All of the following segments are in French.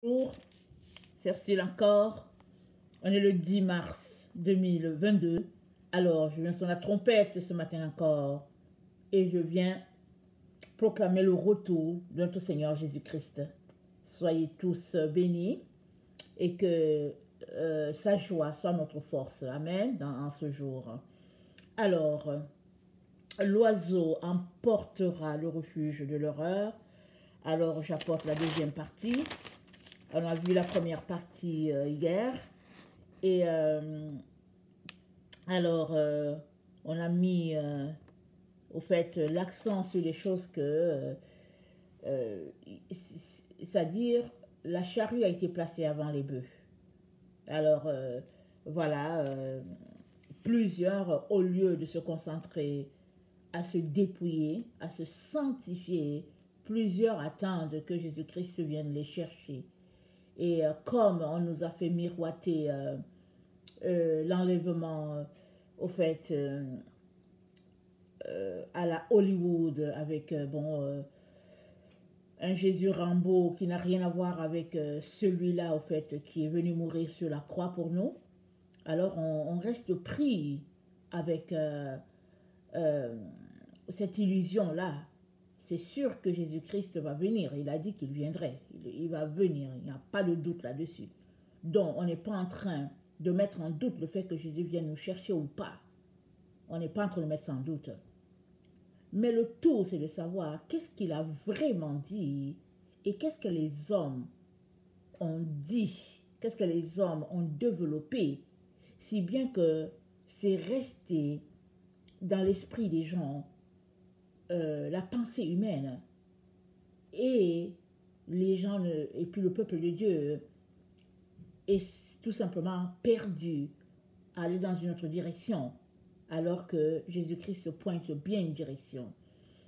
Bonjour, c'est Ursule encore. On est le 10 mars 2022. Alors, je viens sur la trompette ce matin encore et je viens proclamer le retour de notre Seigneur Jésus-Christ. Soyez tous bénis et que sa joie soit notre force. Amen, en ce jour. Alors, l'oiseau emportera le refuge de l'horreur. Alors, j'apporte la deuxième partie. On a vu la première partie hier. Et alors, on a mis au fait l'accent sur les choses que, c'est-à-dire, la charrue a été placée avant les bœufs. Alors, voilà, plusieurs, au lieu de se concentrer à se dépouiller, à se sanctifier, plusieurs attendent que Jésus-Christ vienne les chercher. Et comme on nous a fait miroiter l'enlèvement, au fait, à la Hollywood, avec, un Jésus Rambo qui n'a rien à voir avec celui-là, au fait, qui est venu mourir sur la croix pour nous. Alors, on reste pris avec cette illusion-là. C'est sûr que Jésus-Christ va venir. Il a dit qu'il viendrait. Il va venir. Il n'y a pas de doute là-dessus. Donc, on n'est pas en train de mettre en doute le fait que Jésus vienne nous chercher ou pas. On n'est pas en train de mettre ça en doute. Mais le tout, c'est de savoir qu'est-ce qu'il a vraiment dit et qu'est-ce que les hommes ont dit, qu'est-ce que les hommes ont développé, si bien que c'est resté dans l'esprit des gens, la pensée humaine, et les gens, et puis le peuple de Dieu est tout simplement perdu à aller dans une autre direction, alors que Jésus-Christ pointe bien une direction.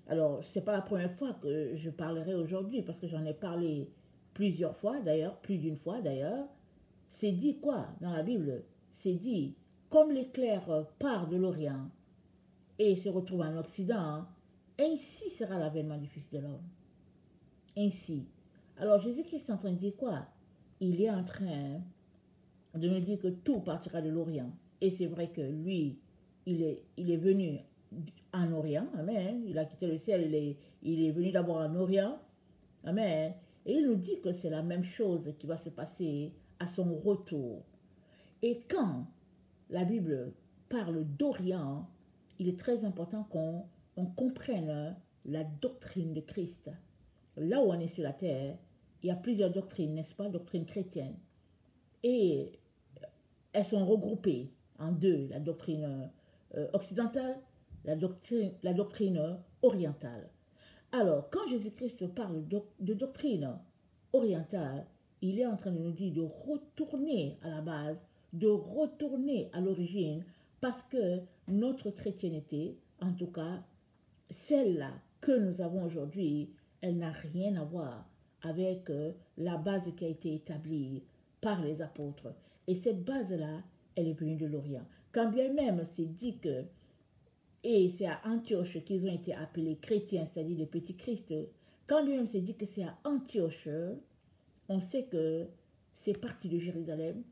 Alors, ce n'est pas la première fois que je parlerai aujourd'hui, parce que j'en ai parlé plusieurs fois d'ailleurs, plus d'une fois d'ailleurs. C'est dit quoi dans la Bible? C'est dit, comme l'éclair part de l'Orient et se retrouve en Occident, ainsi sera l'avènement du Fils de l'homme. Ainsi. Alors, Jésus-Christ est en train de dire quoi? Il est en train de nous dire que tout partira de l'Orient. Et c'est vrai que lui, il est venu en Orient, amen. Il a quitté le ciel, il est venu d'abord en Orient, amen. Et il nous dit que c'est la même chose qui va se passer à son retour. Et quand la Bible parle d'Orient, il est très important qu'on comprenne la doctrine de Christ. Là où on est sur la terre, il y a plusieurs doctrines, n'est-ce pas, doctrines chrétiennes. Et elles sont regroupées en deux, la doctrine occidentale, la doctrine orientale. Alors, quand Jésus-Christ parle de doctrine orientale, il est en train de nous dire de retourner à la base, de retourner à l'origine, parce que notre chrétienté, en tout cas, celle-là que nous avons aujourd'hui, elle n'a rien à voir avec la base qui a été établie par les apôtres. Et cette base-là, elle est venue de l'Orient. Quand bien même c'est dit que, et c'est à Antioche qu'ils ont été appelés chrétiens, c'est-à-dire les petits Christ, quand bien même c'est dit que c'est à Antioche, on sait que c'est parti de Jérusalem,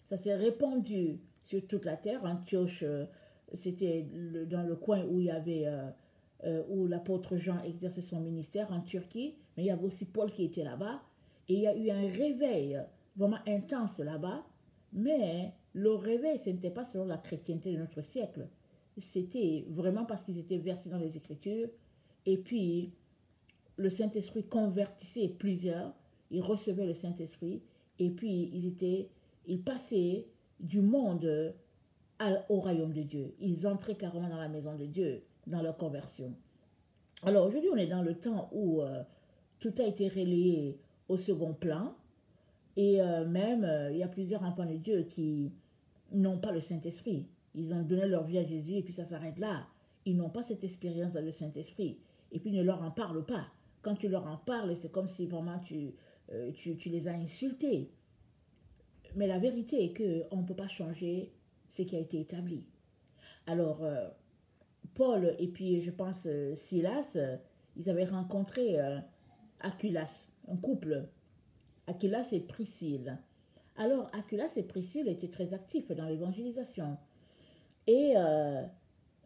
ça s'est répandu sur toute la terre. Antioche, c'était dans le coin où il y avait, où l'apôtre Jean exerçait son ministère en Turquie, mais il y avait aussi Paul qui était là-bas, et il y a eu un réveil vraiment intense là-bas, mais le réveil, ce n'était pas selon la chrétienté de notre siècle, c'était vraiment parce qu'ils étaient versés dans les Écritures, et puis le Saint-Esprit convertissait plusieurs, ils recevaient le Saint-Esprit, et puis ils passaient du monde au royaume de Dieu. Ils entraient carrément dans la maison de Dieu, dans leur conversion. Alors aujourd'hui, on est dans le temps où tout a été relayé au second plan, et même il y a plusieurs enfants de Dieu qui n'ont pas le Saint-Esprit. Ils ont donné leur vie à Jésus et puis ça s'arrête là. Ils n'ont pas cette expérience dans le Saint-Esprit. Et puis ne leur en parle pas. Quand tu leur en parles, c'est comme si vraiment tu les as insultés. Mais la vérité est qu'on ne peut pas changer ce qui a été établi. Alors, Paul et puis je pense Silas, ils avaient rencontré Aquilas, un couple. Aquilas et Priscille. Alors, Aquilas et Priscille étaient très actifs dans l'évangélisation. Et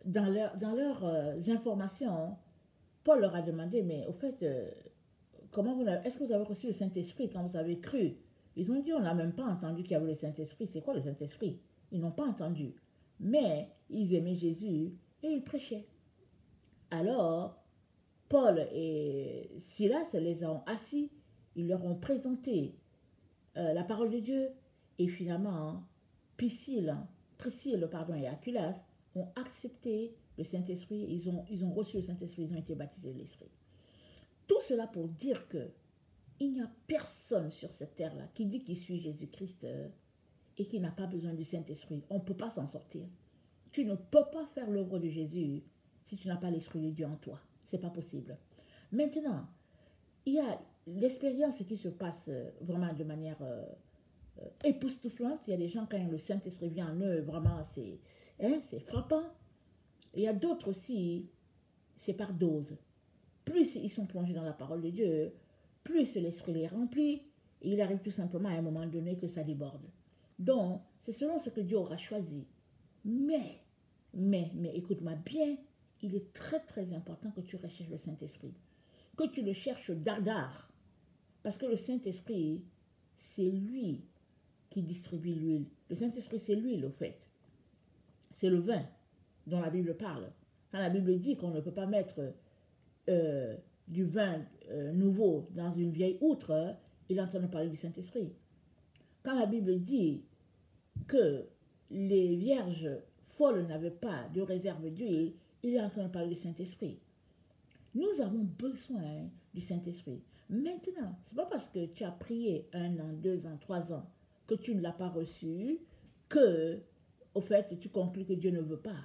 dans leurs informations, Paul leur a demandé, mais au fait, est-ce que vous avez reçu le Saint-Esprit quand vous avez cru? Ils ont dit, on n'a même pas entendu qu'il y avait le Saint-Esprit. C'est quoi le Saint-Esprit? Ils n'ont pas entendu. Mais ils aimaient Jésus et ils prêchaient. Alors, Paul et Silas les ont assis, ils leur ont présenté la parole de Dieu. Et finalement, Priscille et Aquilas ont accepté le Saint-Esprit. Ils ont reçu le Saint-Esprit, ils ont été baptisés de l'Esprit. Tout cela pour dire que il n'y a personne sur cette terre-là qui dit qu'il suit Jésus-Christ et qui n'a pas besoin du Saint-Esprit. On ne peut pas s'en sortir. Tu ne peux pas faire l'œuvre de Jésus si tu n'as pas l'Esprit de Dieu en toi. Ce n'est pas possible. Maintenant, il y a l'expérience qui se passe vraiment de manière époustouflante. Il y a des gens, quand le Saint-Esprit vient en eux, vraiment, c'est frappant. Il y a d'autres aussi, c'est par dose. Plus ils sont plongés dans la parole de Dieu, plus l'Esprit les remplit, et il arrive tout simplement à un moment donné que ça déborde. Donc, c'est selon ce que Dieu aura choisi. Mais, écoute-moi bien, il est très très important que tu recherches le Saint-Esprit. Que tu le cherches dardard. Parce que le Saint-Esprit, c'est lui qui distribue l'huile. Le Saint-Esprit, c'est l'huile, au fait. C'est le vin dont la Bible parle. Quand la Bible dit qu'on ne peut pas mettre du vin nouveau dans une vieille outre, il est en train de parler du Saint-Esprit. Quand la Bible dit que les vierges folles n'avaient pas de réserve d'huile, il est en train de parler du Saint-Esprit. Nous avons besoin du Saint-Esprit. Maintenant, ce n'est pas parce que tu as prié 1 an, 2 ans, 3 ans que tu ne l'as pas reçu que, au fait, tu conclus que Dieu ne veut pas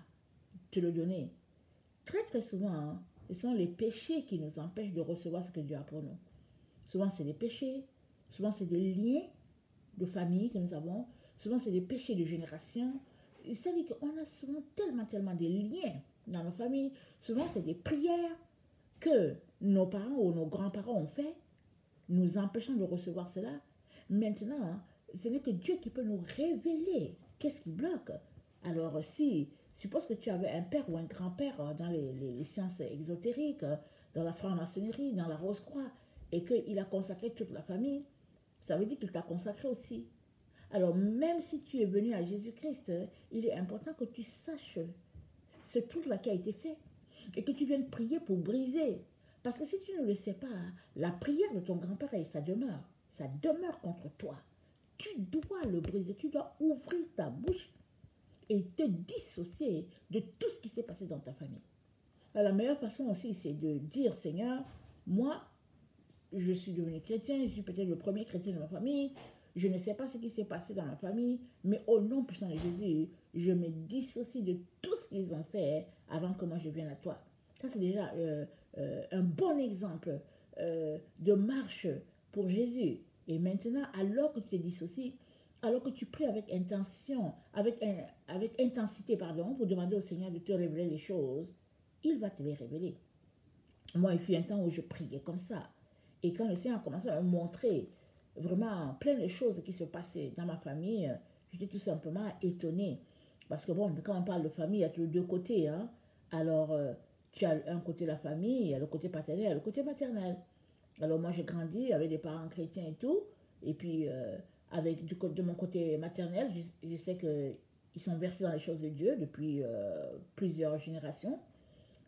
te le donner. Très très souvent, ce sont les péchés qui nous empêchent de recevoir ce que Dieu a pour nous. Souvent, c'est des péchés. Souvent, c'est des liens de famille que nous avons. Souvent, c'est des péchés de génération. C'est-à-dire qu'on a souvent tellement des liens dans nos familles. Souvent, c'est des prières que nos parents ou nos grands-parents ont fait, nous empêchant de recevoir cela. Maintenant, ce n'est que Dieu qui peut nous révéler qu'est-ce qui bloque. Alors, si suppose que tu avais un père ou un grand-père dans les sciences exotériques, dans la franc-maçonnerie, dans la Rose-Croix, et qu'il a consacré toute la famille, ça veut dire qu'il t'a consacré aussi. Alors, même si tu es venu à Jésus-Christ, il est important que tu saches ce truc-là qui a été fait et que tu viennes prier pour briser. Parce que si tu ne le sais pas, la prière de ton grand-père, ça demeure contre toi. Tu dois le briser, tu dois ouvrir ta bouche et te dissocier de tout ce qui s'est passé dans ta famille. Alors, la meilleure façon aussi, c'est de dire, Seigneur, moi, je suis devenu chrétien, je suis peut-être le premier chrétien de ma famille, je ne sais pas ce qui s'est passé dans ma famille, mais au nom puissant de Jésus, je me dissocie de tout ce qu'ils ont fait avant que moi je vienne à toi. Ça, c'est déjà un bon exemple de marche pour Jésus. Et maintenant, alors que tu te dissocies, alors que tu pries avec intention, avec intensité, pour demander au Seigneur de te révéler les choses, il va te les révéler. Moi, il fut un temps où je priais comme ça. Et quand le Seigneur a commencé à me montrer vraiment plein de choses qui se passaient dans ma famille, j'étais tout simplement étonnée. Parce que bon, quand on parle de famille, il y a toujours deux côtés. Hein? Alors, tu as un côté de la famille, il y a le côté paternel, il y a le côté maternel. Alors moi, j'ai grandi avec des parents chrétiens et tout. Et puis, de mon côté maternel, je sais qu'ils sont versés dans les choses de Dieu depuis plusieurs générations.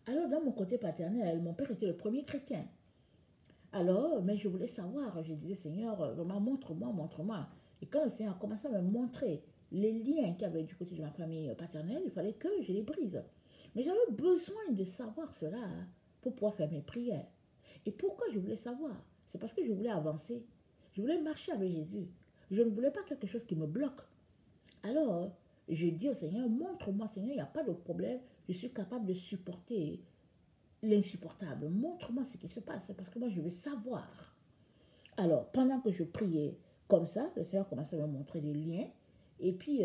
Alors, dans mon côté paternel, mon père était le premier chrétien. Alors, mais je voulais savoir, je disais, Seigneur, vraiment, montre-moi. Et quand le Seigneur a commencé à me montrer les liens qu'il y avait du côté de ma famille paternelle, il fallait que je les brise. Mais j'avais besoin de savoir cela pour pouvoir faire mes prières. Et pourquoi je voulais savoir? C'est parce que je voulais avancer. Je voulais marcher avec Jésus. Je ne voulais pas quelque chose qui me bloque. Alors, je dis au Seigneur, montre-moi, Seigneur, il n'y a pas de problème. Je suis capable de supporter l'insupportable. Montre-moi ce qui se passe, parce que moi, je veux savoir. Alors, pendant que je priais comme ça, le Seigneur commençait à me montrer des liens. Et puis,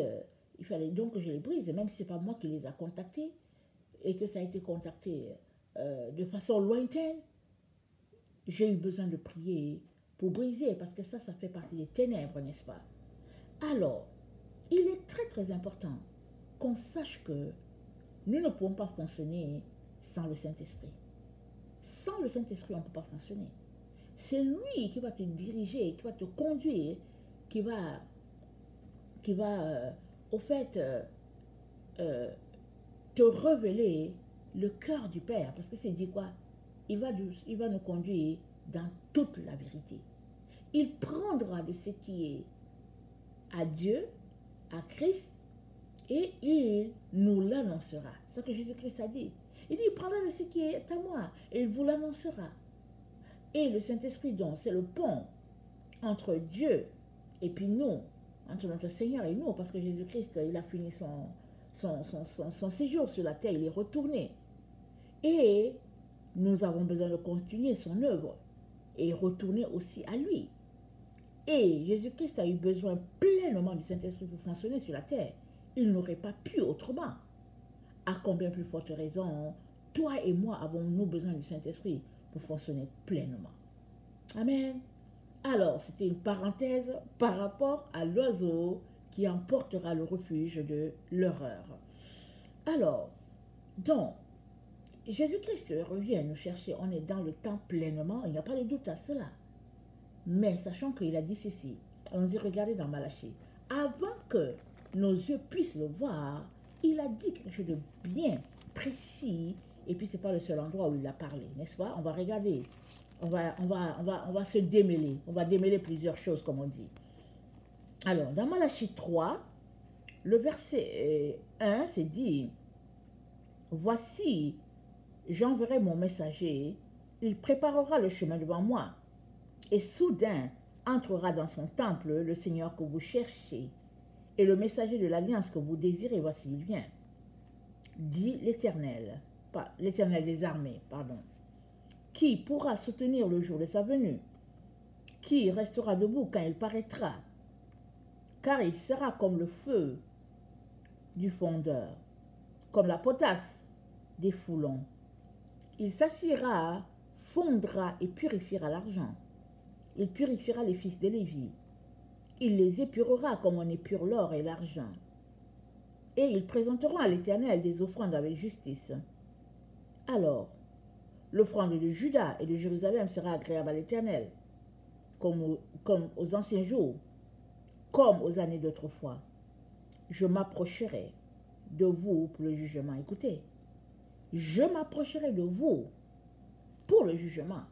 il fallait donc que je les brise, même si ce n'est pas moi qui les a contactés, et que ça a été contacté de façon lointaine. J'ai eu besoin de prier pour briser, parce que ça fait partie des ténèbres, n'est-ce pas? Alors, il est très très important qu'on sache que nous ne pouvons pas fonctionner sans le Saint-Esprit. Sans le Saint-Esprit, on ne peut pas fonctionner. C'est lui qui va te diriger, qui va te conduire, qui va au fait, te révéler le cœur du Père. Parce que c'est dit quoi? Il va nous conduire dans toute la vérité. Il prendra de ce qui est à Dieu, à Christ, et il nous l'annoncera. C'est ce que Jésus-Christ a dit. Il dit, il prendra de ce qui est à moi, et il vous l'annoncera. Et le Saint-Esprit, donc, c'est le pont entre Dieu et puis nous, entre notre Seigneur et nous, parce que Jésus-Christ, il a fini son séjour sur la terre, il est retourné. Et nous avons besoin de continuer son œuvre et retourner aussi à lui. Et Jésus-Christ a eu besoin pleinement du Saint-Esprit pour fonctionner sur la terre. Il n'aurait pas pu autrement. À combien plus forte raison, toi et moi avons-nous besoin du Saint-Esprit pour fonctionner pleinement. Amen. Alors, c'était une parenthèse par rapport à l'oiseau qui emportera le refuge de l'horreur. Alors, donc, Jésus-Christ revient nous chercher. On est dans le temps pleinement. Il n'y a pas de doute à cela. Mais sachant qu'il a dit ceci, allons-y regarder dans Malachie. Avant que nos yeux puissent le voir, il a dit quelque chose de bien précis. Et puis, ce n'est pas le seul endroit où il a parlé, n'est-ce pas? On va regarder. On va se démêler. On va démêler plusieurs choses, comme on dit. Alors, dans Malachie 3, le verset 1, c'est dit, « Voici, j'enverrai mon messager, il préparera le chemin devant moi. Et soudain entrera dans son temple le Seigneur que vous cherchez, et le messager de l'alliance que vous désirez, voici il vient. Dit l'Éternel, pas l'Éternel des armées, pardon. Qui pourra soutenir le jour de sa venue? Qui restera debout quand il paraîtra? Car il sera comme le feu du fondeur, comme la potasse des foulons. Il s'assiera, fondra et purifiera l'argent. Il purifiera les fils de Lévi. Il les épurera comme on épure l'or et l'argent. Et ils présenteront à l'Éternel des offrandes avec justice. Alors, l'offrande de Juda et de Jérusalem sera agréable à l'Éternel, comme aux anciens jours, comme aux années d'autrefois. Je m'approcherai de vous pour le jugement. Écoutez, je m'approcherai de vous pour le jugement.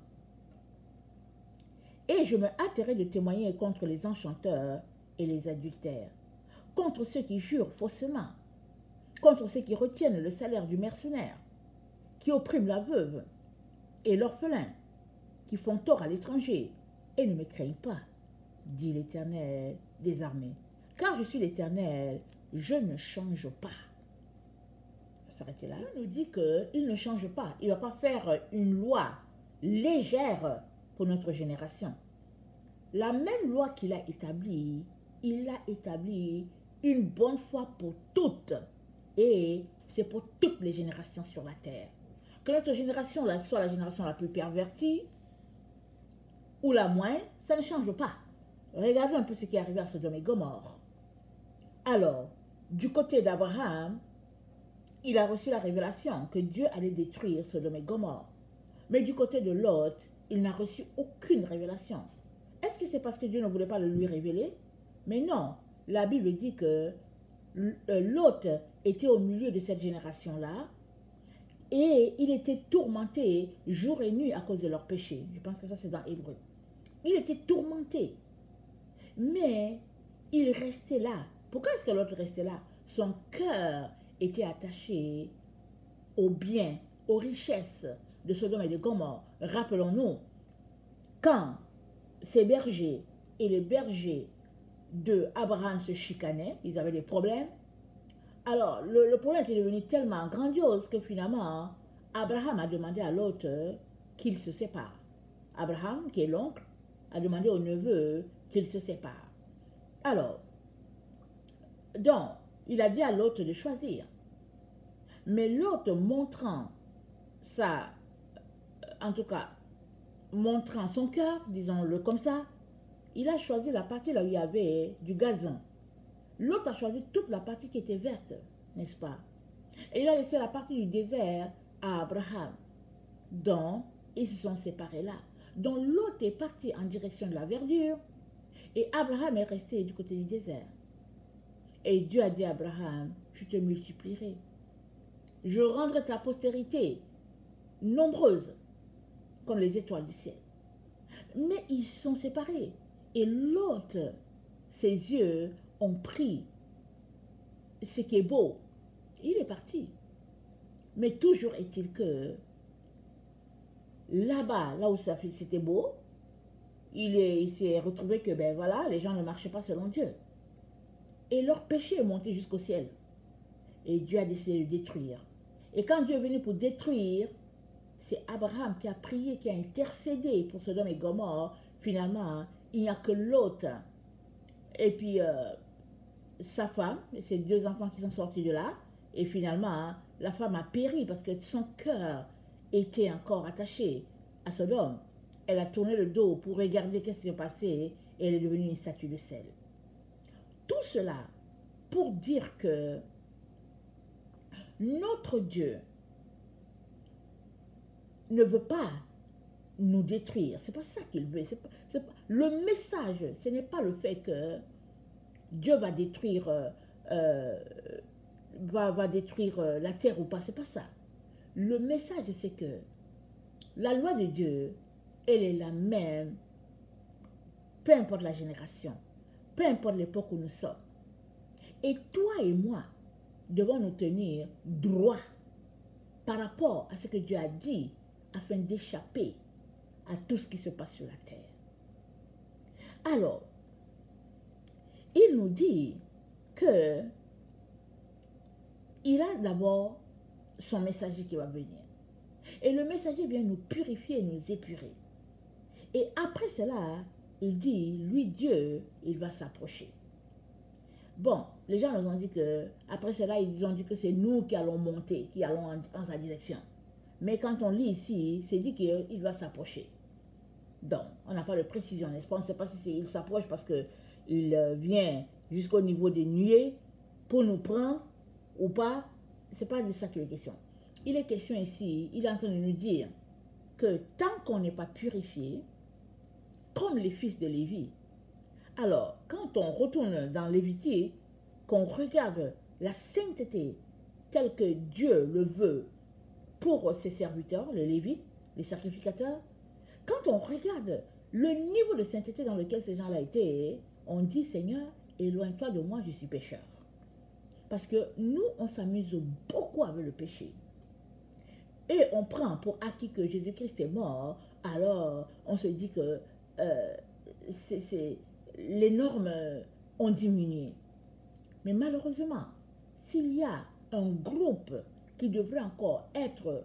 Et je me hâterai de témoigner contre les enchanteurs et les adultères, contre ceux qui jurent faussement, contre ceux qui retiennent le salaire du mercenaire, qui oppriment la veuve et l'orphelin, qui font tort à l'étranger et ne me craignent pas, dit l'Éternel des armées. Car je suis l'Éternel, je ne change pas. S'arrêter là. Il nous dit qu'il ne change pas. Il ne va pas faire une loi légère pour notre génération. La même loi qu'il a établie, il l'a établie une bonne fois pour toutes. Et c'est pour toutes les générations sur la terre. Que notre génération soit la génération la plus pervertie ou la moins, ça ne change pas. Regardons un peu ce qui est arrivé à Sodome et Gomorrhe. Alors, du côté d'Abraham, il a reçu la révélation que Dieu allait détruire Sodome et Gomorrhe. Mais du côté de Lot, il n'a reçu aucune révélation. Est-ce que c'est parce que Dieu ne voulait pas le lui révéler? Mais non, la Bible dit que Lot était au milieu de cette génération-là et il était tourmenté jour et nuit à cause de leurs péchés. Je pense que ça c'est dans Hébreu. Il était tourmenté, mais il restait là. Pourquoi est-ce que Lot restait là? Son cœur était attaché aux biens, aux richesses de Sodome et de Gomorrhe. Rappelons-nous, quand ces bergers et les bergers de Abraham se chicanaient, ils avaient des problèmes. Alors, le problème était devenu tellement grandiose que finalement, Abraham a demandé à Lot qu'il se sépare. Abraham, qui est l'oncle, a demandé au neveu qu'il se sépare. Alors, donc, il a dit à Lot de choisir. Mais Lot montrant en tout cas, montrant son cœur, disons-le comme ça, il a choisi la partie là où il y avait du gazon. L'autre a choisi toute la partie qui était verte, n'est-ce pas? Et il a laissé la partie du désert à Abraham. Donc, ils se sont séparés là. Donc, l'autre est parti en direction de la verdure et Abraham est resté du côté du désert. Et Dieu a dit à Abraham, je te multiplierai. Je rendrai ta postérité nombreuse comme les étoiles du ciel. Mais ils sont séparés. Et l'autre, ses yeux ont pris ce qui est beau. Il est parti. Mais toujours est-il que là-bas, là où c'était beau, il s'est retrouvé que, ben voilà, les gens ne marchaient pas selon Dieu. Et leur péché est monté jusqu'au ciel. Et Dieu a décidé de détruire. Et quand Dieu est venu pour détruire, c'est Abraham qui a prié, qui a intercédé pour Sodome et Gomorrhe. Finalement, il n'y a que l'autre. Et puis, sa femme, et ses 2 enfants qui sont sortis de là. Et finalement, la femme a péri parce que son cœur était encore attaché à Sodome. Elle a tourné le dos pour regarder qu'est-ce qui s'est passé et elle est devenue une statue de sel. Tout cela pour dire que notre Dieu ne veut pas nous détruire. C'est pas ça qu'il veut. Le message, ce n'est pas le fait que Dieu va détruire, va détruire la terre ou pas. C'est pas ça. Le message, c'est que la loi de Dieu, elle est la même, peu importe la génération, peu importe l'époque où nous sommes. Et toi et moi devons nous tenir droit par rapport à ce que Dieu a dit afin d'échapper à tout ce qui se passe sur la terre. Alors, il nous dit que il a d'abord son messager qui va venir. Et le messager vient nous purifier et nous épurer. Et après cela, il dit, lui Dieu, il va s'approcher. Bon, les gens nous ont dit que, après cela, ils ont dit que c'est nous qui allons monter, qui allons en sa direction. Mais quand on lit ici, c'est dit qu'il va s'approcher. Donc, on n'a pas de précision, n'est-ce pas? On ne sait pas si il s'approche parce qu'il vient jusqu'au niveau des nuées pour nous prendre ou pas. Ce n'est pas de ça qu'il est question. Il est question ici, il est en train de nous dire que tant qu'on n'est pas purifié, comme les fils de Lévi, alors quand on retourne dans Lévitique, qu'on regarde la sainteté telle que Dieu le veut pour ses serviteurs, les Lévites, les sacrificateurs, quand on regarde le niveau de sainteté dans lequel ces gens-là étaient, on dit, Seigneur, éloigne-toi de moi, je suis pécheur. Parce que nous, on s'amuse beaucoup avec le péché. Et on prend pour acquis que Jésus-Christ est mort, alors on se dit que les normes ont diminué. Mais malheureusement, s'il y a un groupe qui devrait encore être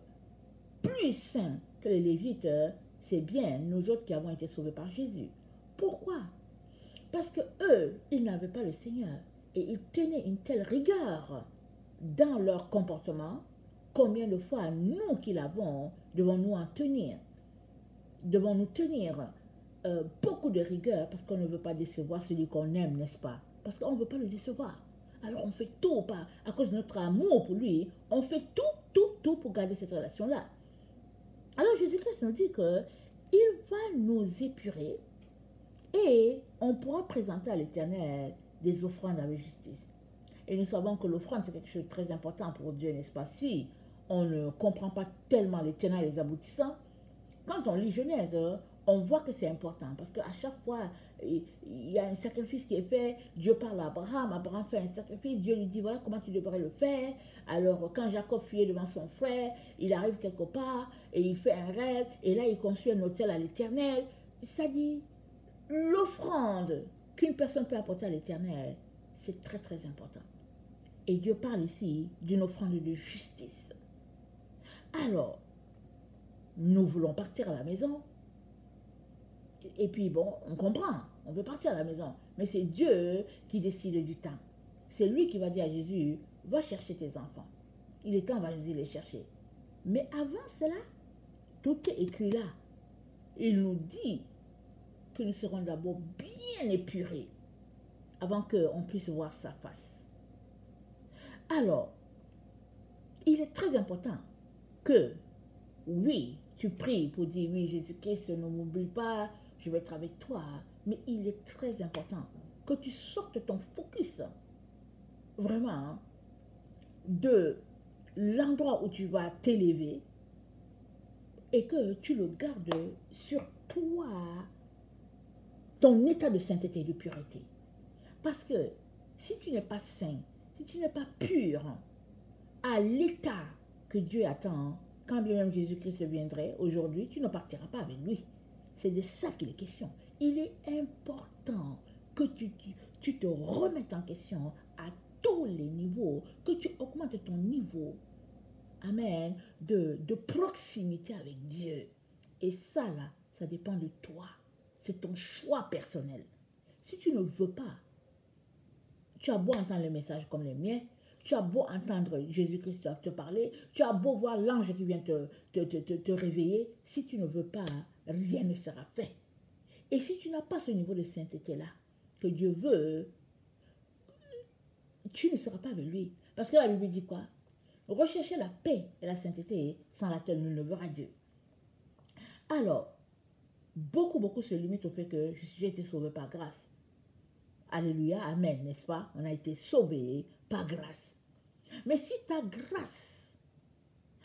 plus saint que les Lévites, c'est bien nous autres qui avons été sauvés par Jésus. Pourquoi? Parce que eux, ils n'avaient pas le Seigneur et ils tenaient une telle rigueur dans leur comportement. Combien de fois nous qui l'avons devons-nous en tenir? Devons-nous tenir beaucoup de rigueur parce qu'on ne veut pas décevoir celui qu'on aime, n'est-ce pas? Parce qu'on ne veut pas le décevoir. Alors on fait tout, pas à cause de notre amour pour lui, on fait tout pour garder cette relation-là. Alors Jésus-Christ nous dit qu'il va nous épurer et on pourra présenter à l'Éternel des offrandes avec justice. Et nous savons que l'offrande, c'est quelque chose de très important pour Dieu, n'est-ce pas? Si on ne comprend pas tellement les tenants et les aboutissants, quand on lit Genèse, on voit que c'est important. Parce qu'à chaque fois, il y a un sacrifice qui est fait, Dieu parle à Abraham, Abraham fait un sacrifice, Dieu lui dit, voilà comment tu devrais le faire. Alors, quand Jacob fuyait devant son frère, il arrive quelque part, et il fait un rêve, et là, il construit un autel à l'Éternel. Ça dit, l'offrande qu'une personne peut apporter à l'Éternel, c'est très, très important. Et Dieu parle ici d'une offrande de justice. Alors, nous voulons partir à la maison. Et puis bon, on comprend, on veut partir à la maison. Mais c'est Dieu qui décide du temps. C'est lui qui va dire à Jésus, va chercher tes enfants. Il est temps, va Jésus les chercher. Mais avant cela, tout est écrit là. il nous dit que nous serons d'abord bien épurés avant qu'on puisse voir sa face. Alors, il est très important que, oui, tu pries pour dire, oui, Jésus-Christ, ne m'oublie pas, je vais être avec toi. Mais il est très important que tu sortes ton focus, vraiment, hein, de l'endroit où tu vas t'élever et que tu le gardes sur toi, ton état de sainteté et de pureté. Parce que si tu n'es pas saint, si tu n'es pas pur, à l'état que Dieu attend, quand bien même Jésus-Christ viendrait aujourd'hui, tu ne partiras pas avec lui. C'est de ça qu'il est question. Il est important que tu te remettes en question à tous les niveaux, que tu augmentes ton niveau, amen, de proximité avec Dieu. Et ça, là, ça dépend de toi. C'est ton choix personnel. Si tu ne veux pas, tu as beau entendre le message comme les miens, tu as beau entendre Jésus-Christ te parler, tu as beau voir l'ange qui vient te réveiller, si tu ne veux pas, rien ne sera fait. Et si tu n'as pas ce niveau de sainteté-là, que Dieu veut, tu ne seras pas avec lui. Parce que la Bible dit quoi? Recherchez la paix et la sainteté sans laquelle nul ne verra Dieu. Alors, beaucoup se limitent au fait que j'ai été sauvé par grâce. Alléluia, amen, n'est-ce pas? On a été sauvé par grâce. Mais si ta grâce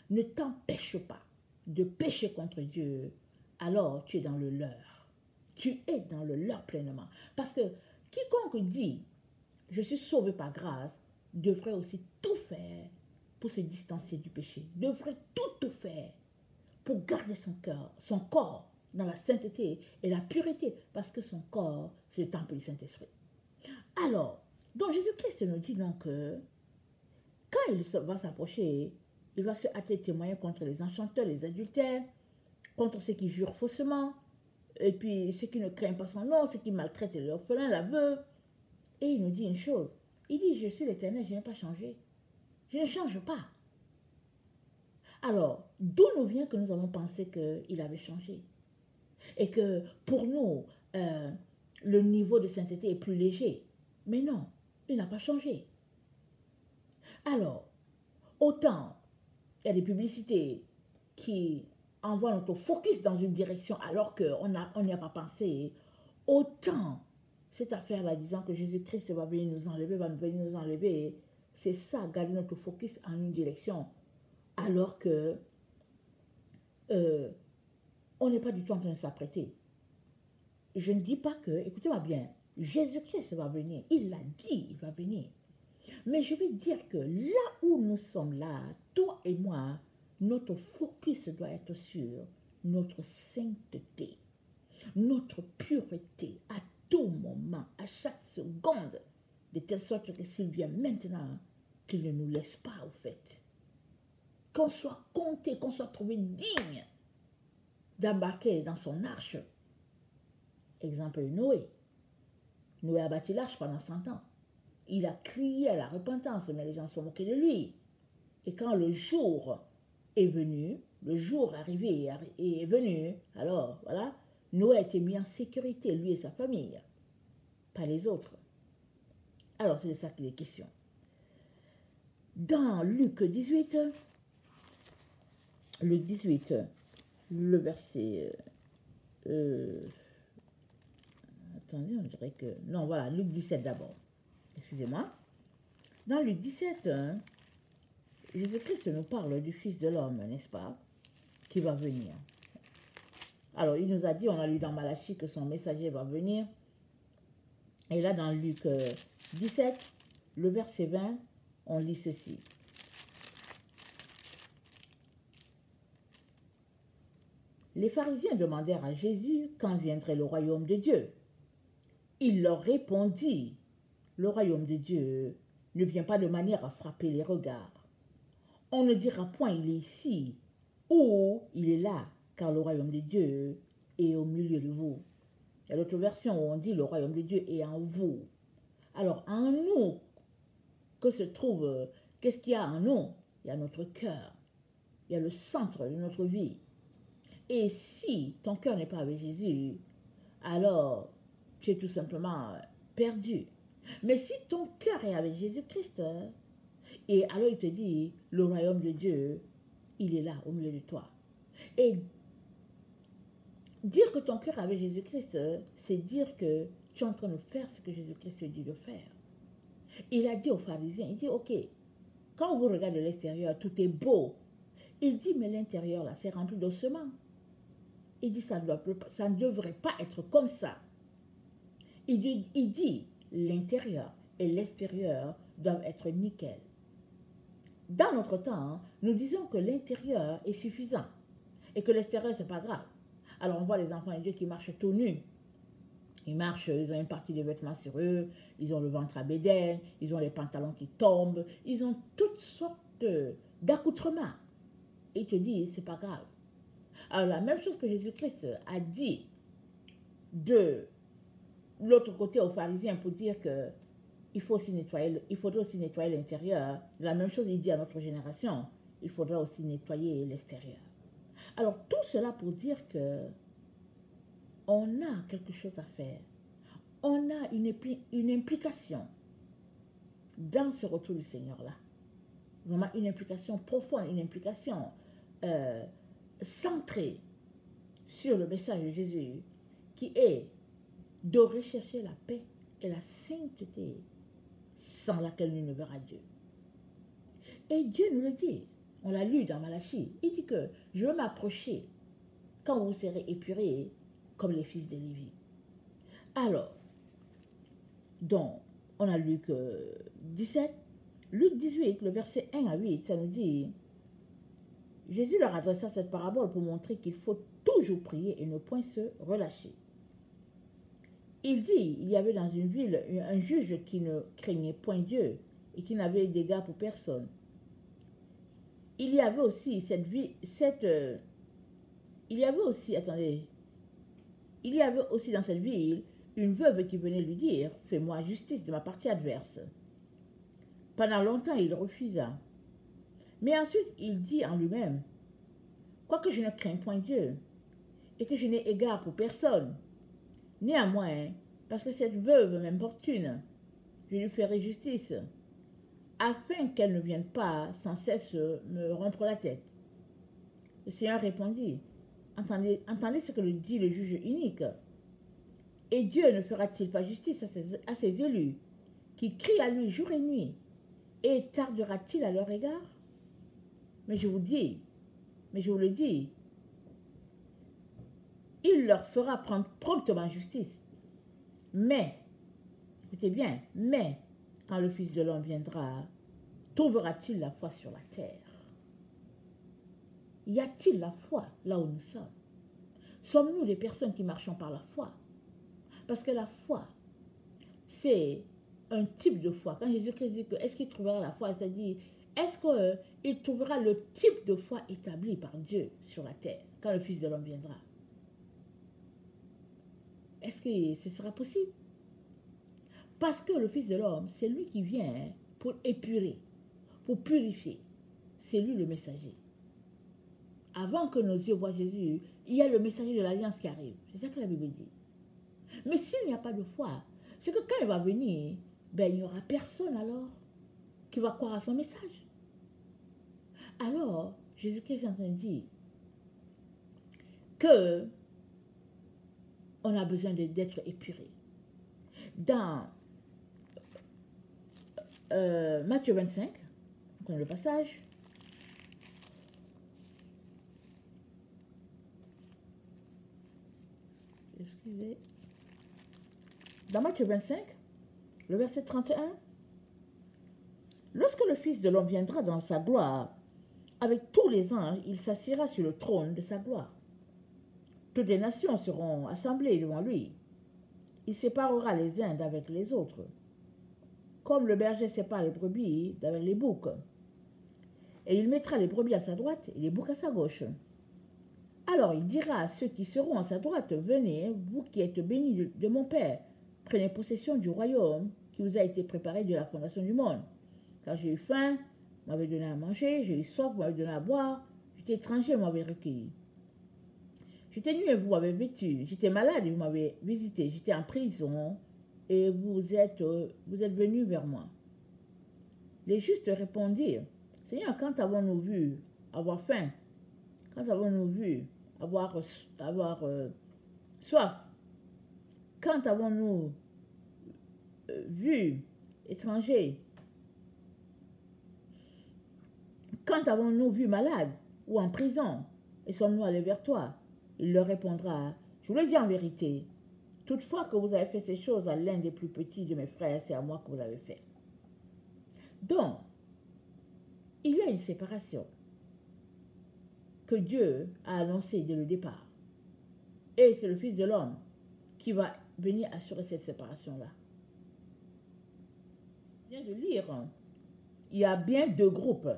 ne t'empêche pas de pécher contre Dieu, alors tu es dans le leurre. Tu es dans le leurre pleinement. Parce que quiconque dit « je suis sauvé par grâce » devrait aussi tout faire pour se distancer du péché. Devrait tout faire pour garder son cœur, son corps dans la sainteté et la pureté. Parce que son corps, c'est le temple du Saint-Esprit. Alors, donc Jésus-Christ nous dit donc que quand il va s'approcher, il va se hâter de témoigner contre les enchanteurs, les adultères, contre ceux qui jurent faussement, et puis ceux qui ne craignent pas son nom, ceux qui maltraitent les orphelins, la veuve. Et il nous dit une chose, il dit, je suis l'Éternel, je n'ai pas changé. Je ne change pas. Alors, d'où nous vient que nous avons pensé qu'il avait changé? Et que pour nous, le niveau de sainteté est plus léger. Mais non, il n'a pas changé. Alors, autant il y a des publicités qui envoient notre focus dans une direction alors qu'on n'y a pas pensé, autant cette affaire-là disant que Jésus-Christ va venir nous enlever, c'est ça, garder notre focus en une direction alors que on n'est pas du tout en train de s'apprêter. Je ne dis pas que, écoutez-moi bien, Jésus-Christ va venir, il l'a dit, il va venir. Mais je vais dire que là où nous sommes là, toi et moi, notre focus doit être sur notre sainteté, notre pureté à tout moment, à chaque seconde, de telle sorte que s'il vient maintenant, qu'il ne nous laisse pas au fait. Qu'on soit compté, qu'on soit trouvé digne d'embarquer dans son arche. Exemple Noé. Noé a bâti l'arche pendant 100 ans. Il a crié à la repentance, mais les gens se sont moqués de lui. Et quand le jour est venu, le jour arrivé est venu, alors voilà, Noé a été mis en sécurité, lui et sa famille, pas les autres. Alors c'est de ça qu'il est question. Dans Luc 18, le 18, le verset... attendez, on dirait que... Non, voilà, Luc 17 d'abord. Excusez-moi. Dans Luc 17, Jésus-Christ nous parle du Fils de l'homme, n'est-ce pas, qui va venir. Alors, il nous a dit, on a lu dans Malachie que son messager va venir. Et là, dans Luc 17, le verset 20, on lit ceci. Les pharisiens demandèrent à Jésus quand viendrait le royaume de Dieu. Il leur répondit, le royaume de Dieu ne vient pas de manière à frapper les regards. On ne dira point il est ici ou il est là, car le royaume de Dieu est au milieu de vous. Il y a l'autre version où on dit le royaume de Dieu est en vous. Alors en nous, qu'est-ce qu'il y a en nous? Il y a notre cœur, il y a le centre de notre vie. Et si ton cœur n'est pas avec Jésus, alors tu es tout simplement perdu. Mais si ton cœur est avec Jésus-Christ, et alors il te dit, le royaume de Dieu, il est là au milieu de toi. Et dire que ton cœur est avec Jésus-Christ, c'est dire que tu es en train de faire ce que Jésus-Christ te dit de faire. Il a dit aux pharisiens, il dit, ok, quand vous regardez l'extérieur, tout est beau. Il dit, mais l'intérieur, là, c'est rempli d'ossements. Il dit, ça ne devrait pas être comme ça. Il dit, l'intérieur et l'extérieur doivent être nickel. Dans notre temps, nous disons que l'intérieur est suffisant et que l'extérieur, ce n'est pas grave. Alors, on voit les enfants de Dieu qui marchent tout nus. Ils marchent, ils ont une partie des vêtements sur eux, ils ont le ventre à bédaine, ils ont les pantalons qui tombent, ils ont toutes sortes d'accoutrements. Et il te dit, c'est pas grave. Alors, la même chose que Jésus-Christ a dit de l'autre côté aux pharisiens pour dire que il faudrait aussi nettoyer l'intérieur. La même chose, il dit à notre génération, il faudra aussi nettoyer l'extérieur. Alors, tout cela pour dire que on a quelque chose à faire. On a une implication dans ce retour du Seigneur-là. Vraiment une implication profonde, une implication centrée sur le message de Jésus, qui est de rechercher la paix et la sainteté sans laquelle nul ne verra Dieu. Et Dieu nous le dit, on l'a lu dans Malachie, il dit que je veux m'approcher quand vous serez épurés comme les fils de Lévi. Alors, donc, on a Luc 17, Luc 18, le verset 1 à 8, ça nous dit, Jésus leur adressa cette parabole pour montrer qu'il faut toujours prier et ne point se relâcher. Il dit, il y avait dans une ville un juge qui ne craignait point Dieu et qui n'avait d'égard pour personne. Il y avait aussi dans cette ville une veuve qui venait lui dire, fais-moi justice de ma partie adverse. Pendant longtemps, il refusa. Mais ensuite, il dit en lui-même, quoique je ne crains point Dieu et que je n'ai égard pour personne, néanmoins, parce que cette veuve m'importune, je lui ferai justice, afin qu'elle ne vienne pas sans cesse me rompre la tête. Le Seigneur répondit, entendez ce que dit le juge unique. Et Dieu ne fera-t-il pas justice à ses élus, qui crient à lui jour et nuit, et tardera-t-il à leur égard? Mais je vous le dis, il leur fera prendre promptement justice. Mais, écoutez bien, mais, quand le Fils de l'homme viendra, trouvera-t-il la foi sur la terre? Y a-t-il la foi là où nous sommes? Sommes-nous des personnes qui marchons par la foi? Parce que la foi, c'est un type de foi. Quand Jésus-Christ dit que est-ce qu'il trouvera la foi, c'est-à-dire, est-ce qu'il trouvera le type de foi établi par Dieu sur la terre quand le Fils de l'homme viendra? Est-ce que ce sera possible? Parce que le Fils de l'homme, c'est lui qui vient pour épurer, pour purifier. C'est lui le messager. Avant que nos yeux voient Jésus, il y a le messager de l'alliance qui arrive. C'est ça que la Bible dit. Mais s'il n'y a pas de foi, c'est que quand il va venir, ben, il n'y aura personne alors qui va croire à son message. Alors, Jésus-Christ est en train de dire que on a besoin d'être épuré. Dans Matthieu 25, on connaît le passage. Excusez. Dans Matthieu 25, le verset 31, lorsque le Fils de l'homme viendra dans sa gloire, avec tous les anges, il s'assiera sur le trône de sa gloire. Toutes les nations seront assemblées devant lui. Il séparera les uns d'avec les autres, comme le berger sépare les brebis d'avec les boucs. Et il mettra les brebis à sa droite et les boucs à sa gauche. Alors il dira à ceux qui seront à sa droite, venez, vous qui êtes bénis de mon Père, prenez possession du royaume qui vous a été préparé de la fondation du monde. Car j'ai eu faim, vous m'avez donné à manger, j'ai eu soif, vous m'avez donné à boire, j'étais étranger, vous m'avez recueilli. J'étais nu et vous m'avez vêtu. J'étais malade et vous m'avez visité. J'étais en prison et vous êtes venus vers moi. Les justes répondirent, Seigneur, quand avons-nous vu avoir faim? Quand avons-nous vu avoir soif? Quand avons-nous vu étranger? Quand avons-nous vu malade ou en prison et sommes-nous allés vers toi? Il leur répondra, je vous le dis en vérité, toutefois que vous avez fait ces choses à l'un des plus petits de mes frères, c'est à moi que vous l'avez fait. Donc, il y a une séparation que Dieu a annoncée dès le départ. Et c'est le Fils de l'homme qui va venir assurer cette séparation-là. Je viens de lire, il y a bien deux groupes.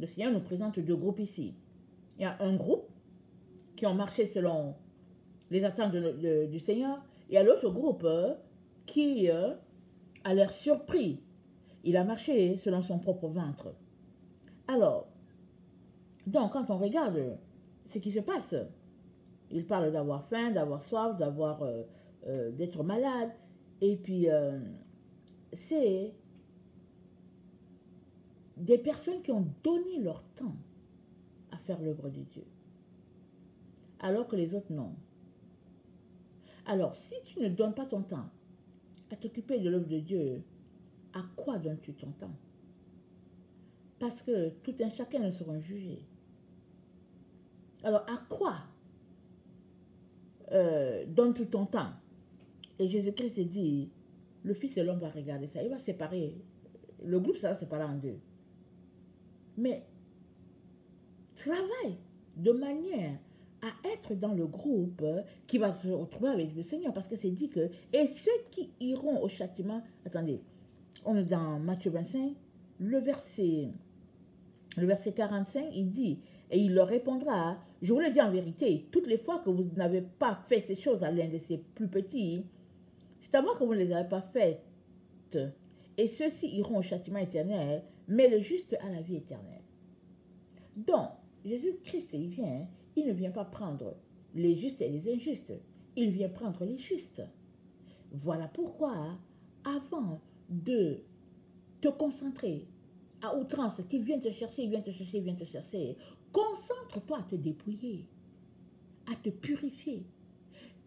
Le Seigneur nous présente deux groupes ici. Il y a un groupe qui ont marché selon les attentes du Seigneur. Il y a l'autre groupe qui a l'air surpris. Il a marché selon son propre ventre. Alors, donc quand on regarde ce qui se passe, il parle d'avoir faim, d'avoir soif, d'être malade. Et puis, c'est des personnes qui ont donné leur temps à faire l'œuvre de Dieu. Alors que les autres, non. Alors, si tu ne donnes pas ton temps à t'occuper de l'œuvre de Dieu, à quoi donnes-tu ton temps? Parce que tout un chacun ne sera jugé. Alors, à quoi donnes-tu ton temps? Et Jésus-Christ dit, le Fils de l'homme va regarder ça. Il va séparer, le groupe ça va séparer en deux. Mais travaille de manière à être dans le groupe qui va se retrouver avec le Seigneur. Parce que c'est dit que, et ceux qui iront au châtiment, attendez, on est dans Matthieu 25, le verset 45, il dit, et il leur répondra, je vous le dis en vérité, toutes les fois que vous n'avez pas fait ces choses à l'un de ces plus petits, c'est à moi que vous ne les avez pas faites. Et ceux-ci iront au châtiment éternel, mais le juste à la vie éternelle. Donc, Jésus-Christ, il ne vient pas prendre les justes et les injustes. Il vient prendre les justes. Voilà pourquoi, avant de te concentrer à outrance, qu'il vient te chercher, il vient te chercher, il vient te chercher, concentre-toi à te dépouiller, à te purifier.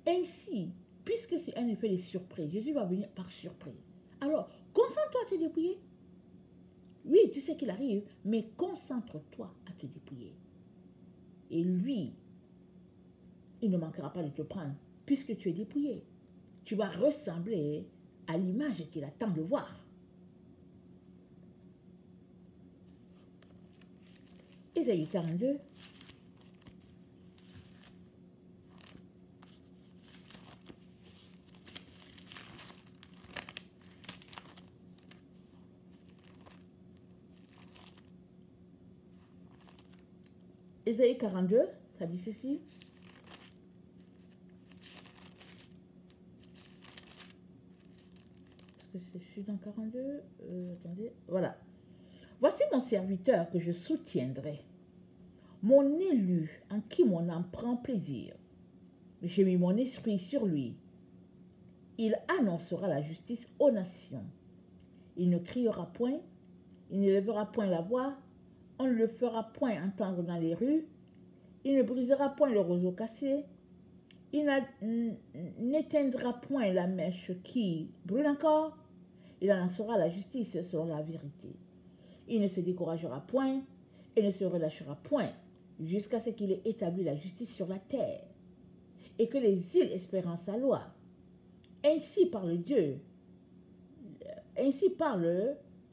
Ainsi, puisque c'est un effet de surprise, Jésus va venir par surprise. Alors, concentre-toi à te dépouiller. Oui, tu sais qu'il arrive, mais concentre-toi à te dépouiller. Et lui, il ne manquera pas de te prendre, puisque tu es dépouillé. Tu vas ressembler à l'image qu'il attend de voir. Ésaïe 42. Ésaïe 42, ça dit ceci. Est-ce que je suis dans 42? Attendez, voilà. Voici mon serviteur que je soutiendrai, mon élu en qui mon âme prend plaisir. J'ai mis mon esprit sur lui. Il annoncera la justice aux nations. Il ne criera point, il ne lèvera point la voix, on ne le fera point entendre dans les rues, il ne brisera point le roseau cassé, il n'éteindra point la mèche qui brûle encore, il annoncera la justice selon la vérité. Il ne se découragera point et ne se relâchera point jusqu'à ce qu'il ait établi la justice sur la terre et que les îles espérant sa loi. Ainsi parle Dieu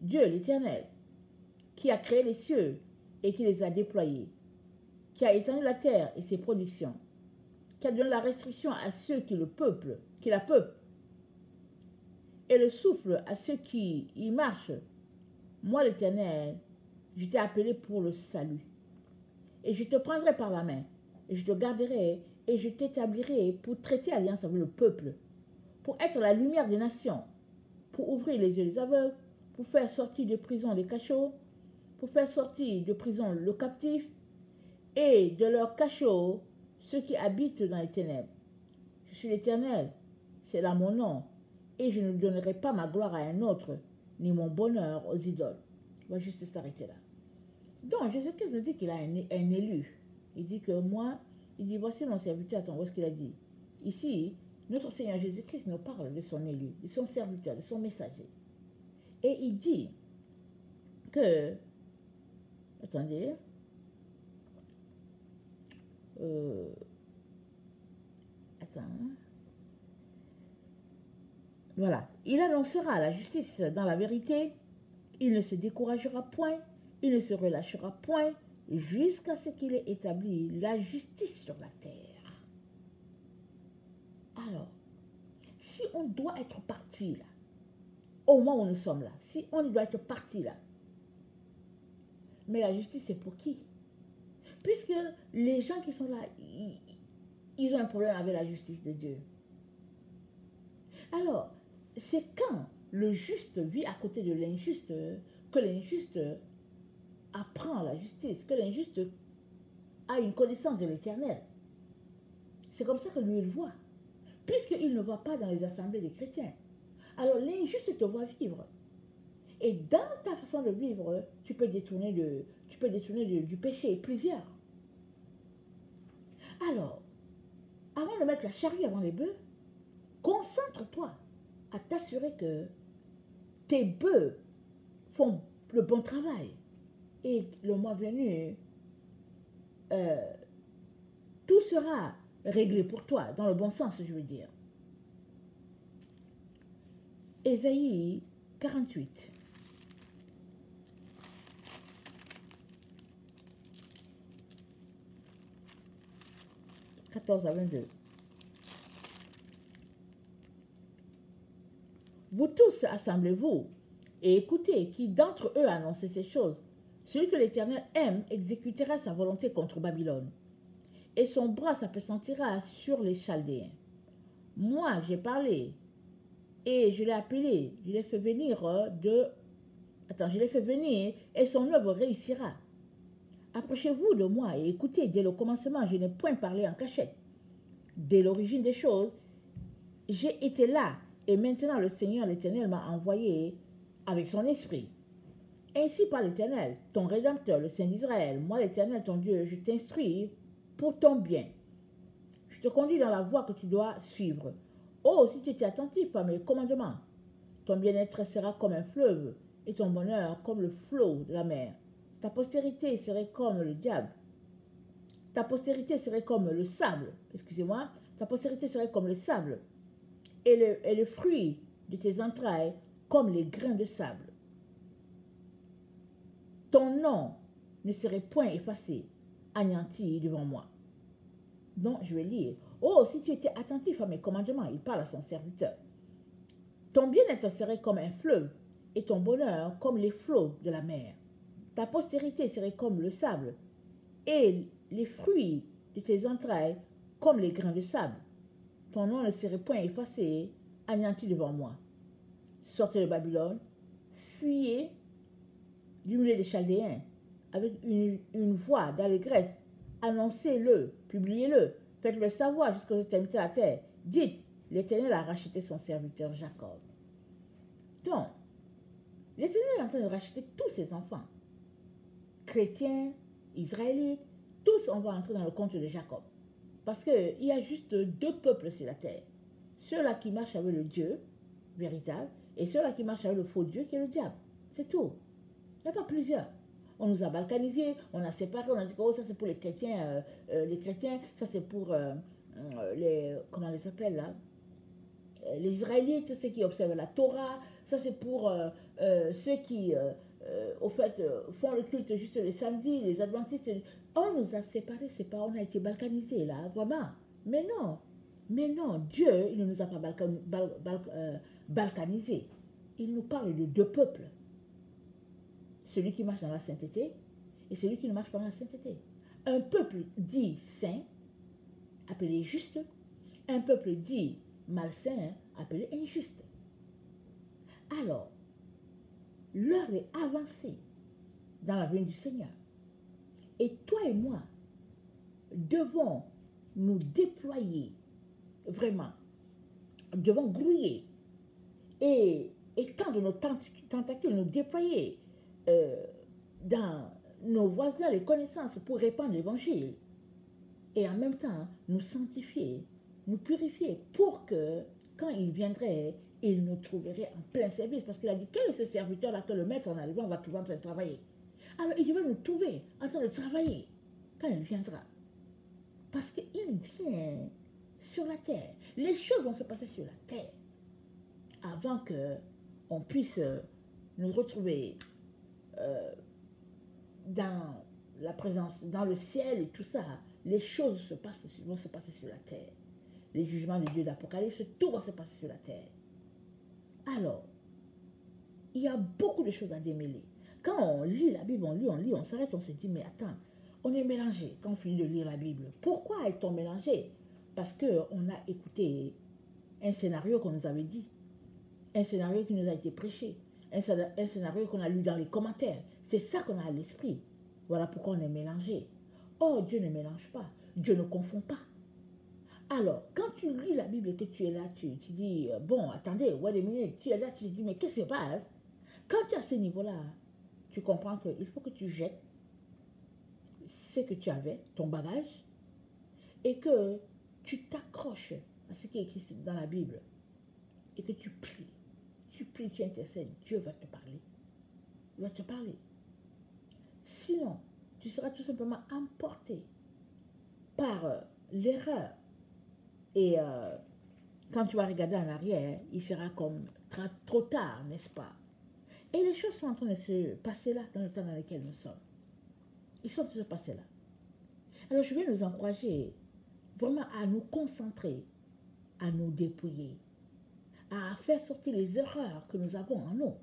l'Éternel, qui a créé les cieux et qui les a déployés, qui a étendu la terre et ses productions, qui a donné la restriction à ceux qui la peuplent, et le souffle à ceux qui y marchent. Moi, l'Éternel, je t'ai appelé pour le salut. Et je te prendrai par la main, et je te garderai, et je t'établirai pour traiter alliance avec le peuple, pour être la lumière des nations, pour ouvrir les yeux des aveugles, pour faire sortir de prison les cachots, pour faire sortir de prison le captif, et de leur cachot ceux qui habitent dans les ténèbres. Je suis l'Éternel, c'est là mon nom, et je ne donnerai pas ma gloire à un autre, ni mon bonheur aux idoles. On va juste s'arrêter là. Donc, Jésus-Christ nous dit qu'il a un élu. Il dit que moi, il dit, voici mon serviteur. Attends, où est-ce qu'il a dit? Ici, notre Seigneur Jésus-Christ nous parle de son élu, de son serviteur, de son messager. Et il dit que, attendez, voilà, il annoncera la justice dans la vérité, il ne se découragera point, il ne se relâchera point, jusqu'à ce qu'il ait établi la justice sur la terre. Alors, si on doit être parti là, au moment où nous sommes là, si on doit être parti là, mais la justice c'est pour qui? Puisque les gens qui sont là, ils ont un problème avec la justice de Dieu. Alors, c'est quand le juste vit à côté de l'injuste que l'injuste apprend la justice, que l'injuste a une connaissance de l'Éternel. C'est comme ça que lui, il voit. Puisqu'il ne va pas dans les assemblées des chrétiens. Alors, l'injuste te voit vivre. Et dans ta façon de vivre, tu peux détourner du péché plusieurs. Alors, avant de mettre la charrue avant les bœufs, concentre-toi à t'assurer que tes bœufs font le bon travail. Et le mois venu, tout sera réglé pour toi, dans le bon sens, je veux dire. Ésaïe 48. « 14 à 22. Vous tous assemblez-vous et écoutez qui d'entre eux a annoncé ces choses. Celui que l'Éternel aime exécutera sa volonté contre Babylone, et son bras s'appesantira sur les Chaldéens. Moi, j'ai parlé, et je l'ai appelé, je l'ai fait venir et son œuvre réussira. Approchez-vous de moi et écoutez, dès le commencement, je n'ai point parlé en cachette. Dès l'origine des choses, j'ai été là, et maintenant le Seigneur l'Éternel m'a envoyé avec son esprit. Ainsi par l'Éternel, ton Rédempteur, le Saint d'Israël, moi l'Éternel, ton Dieu, je t'instruis pour ton bien. Je te conduis dans la voie que tu dois suivre. Oh, si tu étais attentif à mes commandements, ton bien-être sera comme un fleuve, et ton bonheur comme le flot de la mer. Ta postérité serait comme le diable. Ta postérité serait comme le sable. Excusez-moi. Ta postérité serait comme le sable. Et le fruit de tes entrailles comme les grains de sable. Ton nom ne serait point effacé, anéanti devant moi. Donc, je vais lire. Oh, si tu étais attentif à mes commandements, il parle à son serviteur. Ton bien-être serait comme un fleuve, et ton bonheur comme les flots de la mer. Ta postérité serait comme le sable, et les fruits de tes entrailles comme les grains de sable. Ton nom ne serait point effacé, anéanti devant moi. Sortez de Babylone, fuyez du milieu des Chaldéens, avec une voix d'allégresse. Annoncez-le, publiez-le, faites-le savoir jusqu'aux extrémités de la terre. Dites, l'Éternel a racheté son serviteur Jacob. Donc, l'Éternel est en train de racheter tous ses enfants. Chrétiens, Israélites, tous on va entrer dans le compte de Jacob. Parce qu'il y a juste deux peuples sur la terre. Ceux-là qui marchent avec le Dieu véritable et ceux-là qui marchent avec le faux Dieu qui est le diable. C'est tout. Il n'y a pas plusieurs. On nous a balkanisés, on a séparés, on a dit que oh, ça c'est pour les chrétiens, ça c'est pour les, comment on les appelle là, les Israélites, ceux qui observent la Torah, ça c'est pour ceux qui, au fait, font le culte juste les samedis, les adventistes. On nous a séparés, c'est pas, on a été balkanisés là, vraiment. Mais non, Dieu, il ne nous a pas balkanisés. Il nous parle de deux peuples. Celui qui marche dans la sainteté et celui qui ne marche pas dans la sainteté. Un peuple dit saint, appelé juste. Un peuple dit malsain, appelé injuste. Alors, l'heure est avancée dans la venue du Seigneur. Et toi et moi devons nous déployer, vraiment, devons grouiller et étendre nos tentacules, nous déployer dans nos voisins les connaissances pour répandre l'évangile et en même temps nous sanctifier, nous purifier pour que quand il viendrait, il nous trouverait en plein service. Parce qu'il a dit, quel est ce serviteur-là que le maître en arrivant va trouver en train de travailler? Alors il devait nous trouver en train de travailler quand il viendra. Parce qu'il vient sur la terre. Les choses vont se passer sur la terre avant qu'on puisse nous retrouver dans la présence, dans le ciel et tout ça. Les choses vont se passer sur la terre. Les jugements de Dieu d'Apocalypse, tout va se passer sur la terre. Alors, il y a beaucoup de choses à démêler. Quand on lit la Bible, on s'arrête, on se dit, mais attends, on est mélangé quand on finit de lire la Bible. Pourquoi est-on mélangé? Parce qu'on a écouté un scénario qu'on nous avait dit, un scénario qui nous a été prêché, un scénario qu'on a lu dans les commentaires. C'est ça qu'on a à l'esprit. Voilà pourquoi on est mélangé. Oh, Dieu ne mélange pas, Dieu ne confond pas. Alors, quand tu lis la Bible et que tu es là, tu dis, bon, attendez, wait a minute, tu es là, tu te dis, mais qu'est-ce qui se passe? Quand tu es à ce niveau-là, tu comprends qu'il faut que tu jettes ce que tu avais, ton bagage, et que tu t'accroches à ce qui est écrit dans la Bible, et que tu pries, tu intercèdes, Dieu va te parler. Il va te parler. Sinon, tu seras tout simplement emporté par l'erreur. Et quand tu vas regarder en arrière, il sera comme trop tard, n'est-ce pas? Et les choses sont en train de se passer là, dans le temps dans lequel nous sommes. Ils sont en train de se passer là. Alors je vais nous encourager vraiment à nous concentrer, à nous dépouiller, à faire sortir les erreurs que nous avons en nous,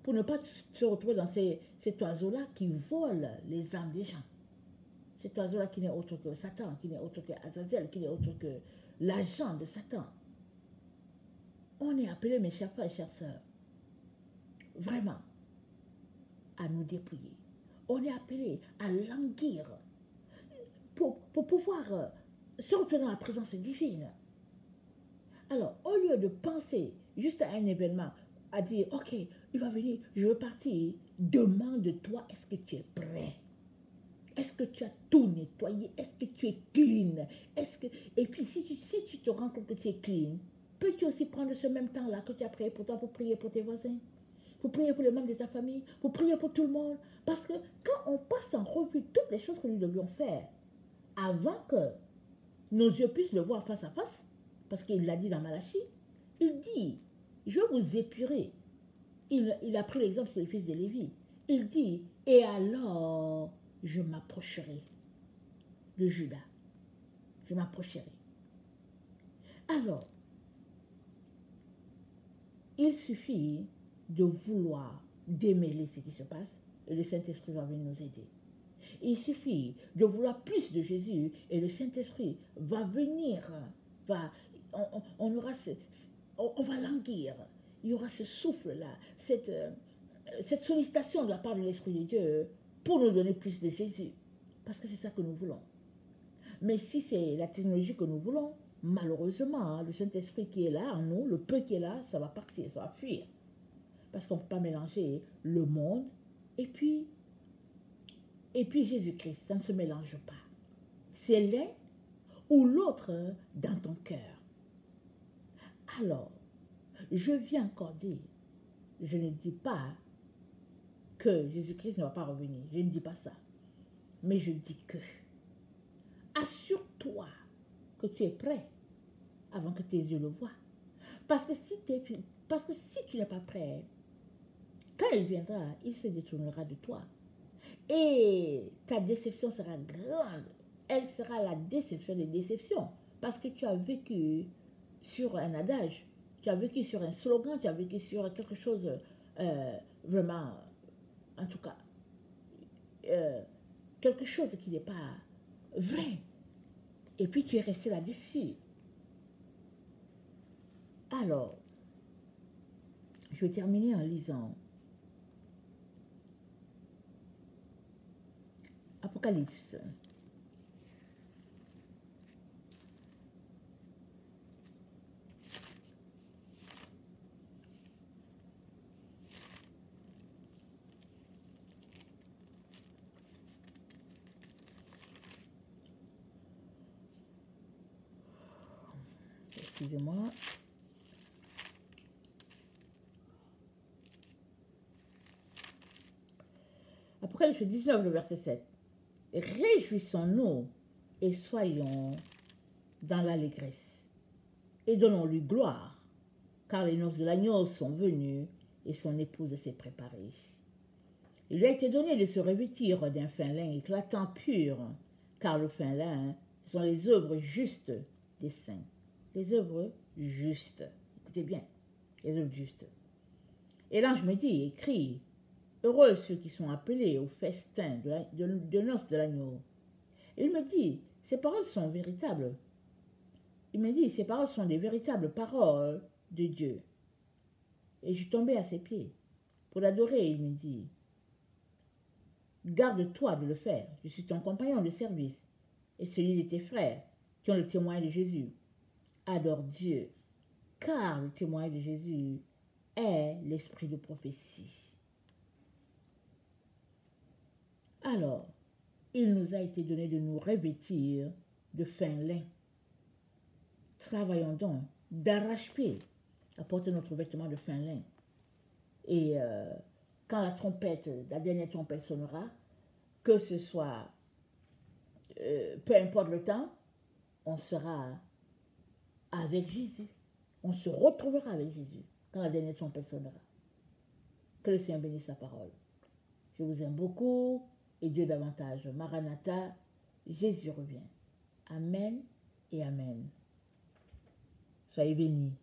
pour ne pas se retrouver dans cet oiseau-là qui vole les âmes des gens. Cet oiseau-là qui n'est autre que Satan, qui n'est autre que Azazel, qui n'est autre que l'agent de Satan. On est appelés, mes chers frères et chères sœurs, vraiment, à nous dépouiller. On est appelés à languir pour pouvoir se retrouver dans la présence divine. Alors, au lieu de penser juste à un événement, à dire, ok, il va venir, je veux partir, demande-toi, est-ce que tu es prêt? Est-ce que tu as tout nettoyé? Est-ce que tu es clean? Et puis, si tu te rends compte que tu es clean, peux-tu aussi prendre ce même temps-là que tu as pris pour toi pour prier pour tes voisins? Pour prier pour les membres de ta famille? Pour prier pour tout le monde? Parce que quand on passe en revue toutes les choses que nous devions faire, avant que nos yeux puissent le voir face à face, parce qu'il l'a dit dans Malachie, il dit, je vais vous épurer. Il a pris l'exemple sur le fils de Lévi. Il dit, et alors je m'approcherai de Judas. Je m'approcherai. Alors, il suffit de vouloir démêler ce qui se passe et le Saint-Esprit va venir nous aider. Il suffit de vouloir plus de Jésus et le Saint-Esprit va venir, on va languir. Il y aura ce souffle-là, cette sollicitation de la part de l'Esprit de Dieu pour nous donner plus de Jésus. Parce que c'est ça que nous voulons. Mais si c'est la technologie que nous voulons, malheureusement, le Saint-Esprit qui est là en nous, le peu qui est là, ça va partir, ça va fuir. Parce qu'on ne peut pas mélanger le monde et puis Jésus-Christ, ça ne se mélange pas. C'est l'un ou l'autre dans ton cœur. Alors, je viens encore dire, je ne dis pas que Jésus-Christ ne va pas revenir, je ne dis pas ça. Mais je dis que, assure-toi que tu es prêt avant que tes yeux le voient. Parce que si tu n'es pas prêt, quand il viendra, il se détournera de toi. Et ta déception sera grande. Elle sera la déception des déceptions. Parce que tu as vécu sur un adage, tu as vécu sur un slogan, tu as vécu sur quelque chose vraiment, en tout cas, quelque chose qui n'est pas vrai. Et puis tu es resté là-dessus. Alors, je vais terminer en lisant Apocalypse. excusez-moi. Apocalypse 19, le verset 7. Réjouissons-nous et soyons dans l'allégresse et donnons-lui gloire, car les noces de l'agneau sont venues et son épouse s'est préparée. Il lui a été donné de se revêtir d'un fin lin éclatant pur, car le fin lin, ce sont les œuvres justes des saints. Les œuvres justes. Écoutez bien, les œuvres justes. Et l'ange me dit, écrit, heureux ceux qui sont appelés au festin de noces de l'agneau. Il me dit, ces paroles sont véritables. Il me dit, ces paroles sont des véritables paroles de Dieu. Et je tombais à ses pieds. Pour l'adorer, il me dit, garde-toi de le faire. Je suis ton compagnon de service et celui de tes frères qui ont le témoin de Jésus. Adore Dieu, car le témoin de Jésus est l'esprit de prophétie. Alors, il nous a été donné de nous revêtir de fin lin. Travaillons donc d'arrache-pied à porter notre vêtement de fin lin. Et quand la dernière trompette sonnera, que ce soit, peu importe le temps, on sera avec Jésus. On se retrouvera avec Jésus quand la dernière trompette sonnera. Que le Seigneur bénisse sa parole. Je vous aime beaucoup et Dieu davantage. Maranatha, Jésus revient. Amen et Amen. Soyez bénis.